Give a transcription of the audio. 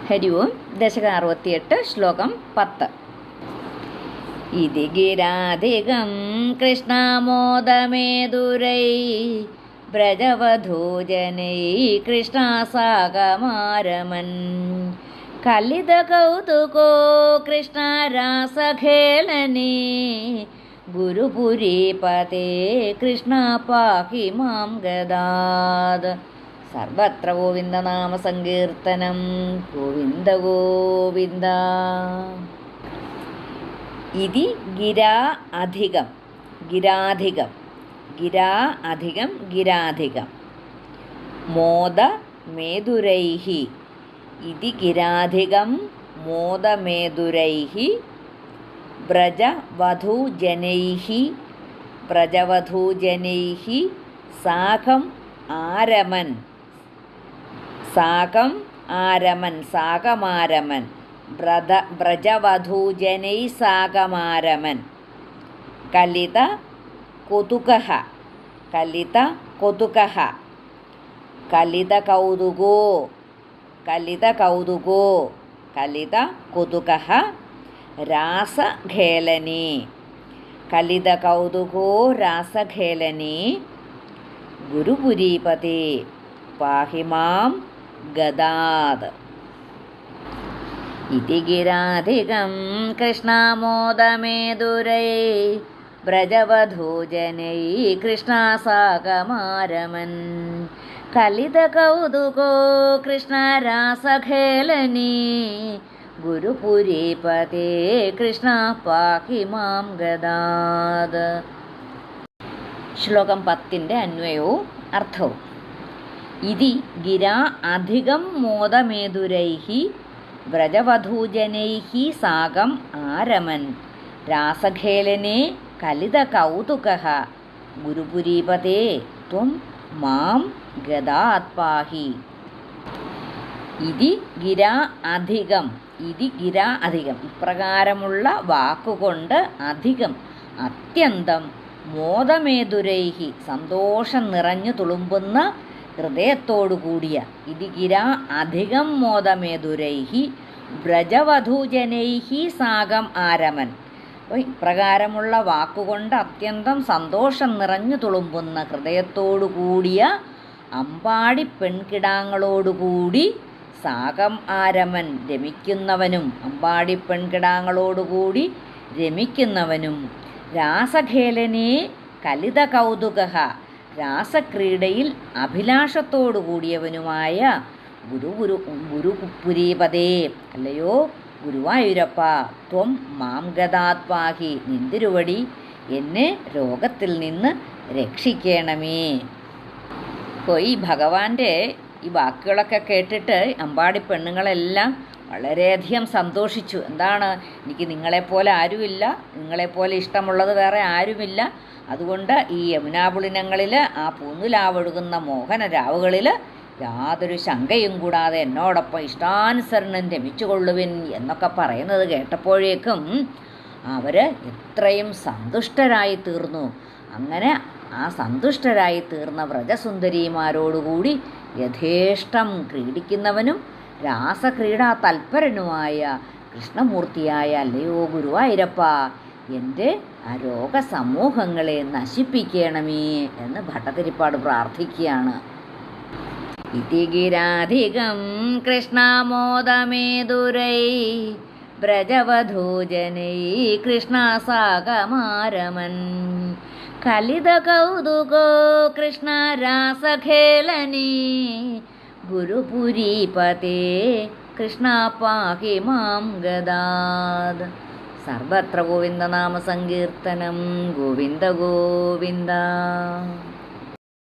ഹരി ഓം. ദശകം 68, ശ്ലോകം 10. ഇതി ഗിരാധികം കൃഷ്ണമോദമേതുരൈ വ്രജവധൂജനൈ കൃഷ്ണസാഗമാരമൻ കലിത കൗതുകോ കൃഷ്ണ രാസഖേളനേ ഗുരുപുരീപതേ കൃഷ്ണ പാഹി മാം ഗദാത്. സർവത്ര ഗോവിന്ദനാമസങ്കീർത്തനം. ഗോവിന്ദ ഗോവിന്ദ. ഇതി ഗിരാ അധികം ഗിരാധികം ഗിരാ അധികം ഗിരാധികം മോദമേതുരൈഹി ഇതി ഗിരാധികം മോദമേതുരൈഹി വ്രജവധൂജനൈഹി വ്രജവധൂജനൈഹി സാഖം ആരമൻ സാകം ആരമൻ സാകമാരമൻ വ്രജവധൂജനൈ സാകമാരമൻ കലിത കൊതുകഃ കലിത കൊതുകഃ കലിത കൗതുകോ കലിത കൗതുകോ കലിത കൊതുകഃ രാസഖേളനേ കലിത കൗതുകോ രാസഖേളനേ ഗുരുപുരീപതേ പാഹി മാം ഗദാത്. ഇതി ഗിരാധികം കൃഷ്ണമോദമേതുരൈ വ്രജവധൂജനൈ കൃഷ്ണസാഗമാരമൻ കലിത കൗതുകോ കൃഷ്ണ രാസഖേളനേ ഗുരുപുരീപതേ കൃഷ്ണ പാഹി മാം ഗദാത്. ശ്ലോകം 10 അന്വയവും അർത്ഥവും. ഇതി ഗിരാ അധികം മോദമേതുരൈഹി വ്രജവധൂജനൈഹി സാകം ആരമൻ രാസഖേളനേ കലിത കൗതുകഃ ഗുരുപുരീപതേ ത്വം മാം ഗദാത് പാഹി. ഇതി ഗിരാ അധികം ഇതി ഗിരാ അധികം ഇപ്രകാരമുള്ള വാക്കുകൊണ്ട് അധികം അത്യന്തം മോദമേതുരൈഹി സന്തോഷം നിറഞ്ഞു തുളുമ്പുന്ന ഹൃദയത്തോടു കൂടിയ ഇതി ഗിരാ അധികം മോദമേതുരൈഹി വ്രജവധൂജനൈഹി സാകം ആരമൻ. അപ്പോൾ ഇപ്രകാരമുള്ള വാക്കുകൊണ്ട് അത്യന്തം സന്തോഷം നിറഞ്ഞു തുളുമ്പുന്ന ഹൃദയത്തോടു കൂടിയ അമ്പാടി പെൺകിടാങ്ങളോടുകൂടി സാകം ആരമൻ രമിക്കുന്നവനും അമ്പാടി പെൺകിടാങ്ങളോടുകൂടി രമിക്കുന്നവനും രാസഖേളനേ കലിത കൗതുകഃ രാസക്രീഡയിൽ അഭിലാഷത്തോടു കൂടിയവനുമായ ഗുരുപുരീപതേ അല്ലയോ ഗുരുവായൂരപ്പ ത്വം മാം ഗദാത് പാഹി നിന്തിരുവടി എന്നെ രോഗത്തിൽ നിന്ന് രക്ഷിക്കണമേ. അപ്പോൾ ഈ ഭഗവാന്റെ ഈ വാക്കുകളൊക്കെ കേട്ടിട്ട് അമ്പാടി പെണ്ണുങ്ങളെല്ലാം വളരെയധികം സന്തോഷിച്ചു. എന്താണ്, എനിക്ക് നിങ്ങളെപ്പോലെ ആരുമില്ല, നിങ്ങളെപ്പോലെ ഇഷ്ടമുള്ളത് വേറെ ആരുമില്ല. അതുകൊണ്ട് ഈ യമുനാപുളിനങ്ങളിൽ ആ പൂന്നുലാവൊഴുകുന്ന മോഹന രാവുകളിൽ യാതൊരു ശങ്കയും കൂടാതെ എന്നോടൊപ്പം ഇഷ്ടാനുസരണം രമിച്ചുകൊള്ളുവിൻ എന്നൊക്കെ പറയുന്നത് കേട്ടപ്പോഴേക്കും അവർ എത്രയും സന്തുഷ്ടരായി തീർന്നു. അങ്ങനെ ആ സന്തുഷ്ടരായി തീർന്ന വ്രജസുന്ദരിമാരോടുകൂടി യഥേഷ്ടം ക്രീഡിക്കുന്നവനും രാസക്രീഡാ തൽപരനുമായ കൃഷ്ണമൂർത്തിയായ അല്ലയോ ഗുരുവായൂരപ്പ എൻ്റെ ആ രോഗസമൂഹങ്ങളെ നശിപ്പിക്കണമേ എന്ന് ഭട്ടതിരിപ്പാട് പ്രാർത്ഥിക്കുകയാണ്. ഇതി ഗിരാധികം കൃഷ്ണമോദമേതുരൈ വ്രജവധൂജനൈ കൃഷ്ണസാഗമാരമൻ കലിത കൗതുകോ കൃഷ്ണ രാസഖേളനേ ഗുരുപുരീപതേ കൃഷ്ണ പാഹി മാം ഗദാത്. സർവത്ര ഗോവിന്ദനാമസങ്കീർത്തനം. ഗോവിന്ദ ഗോവിന്ദ.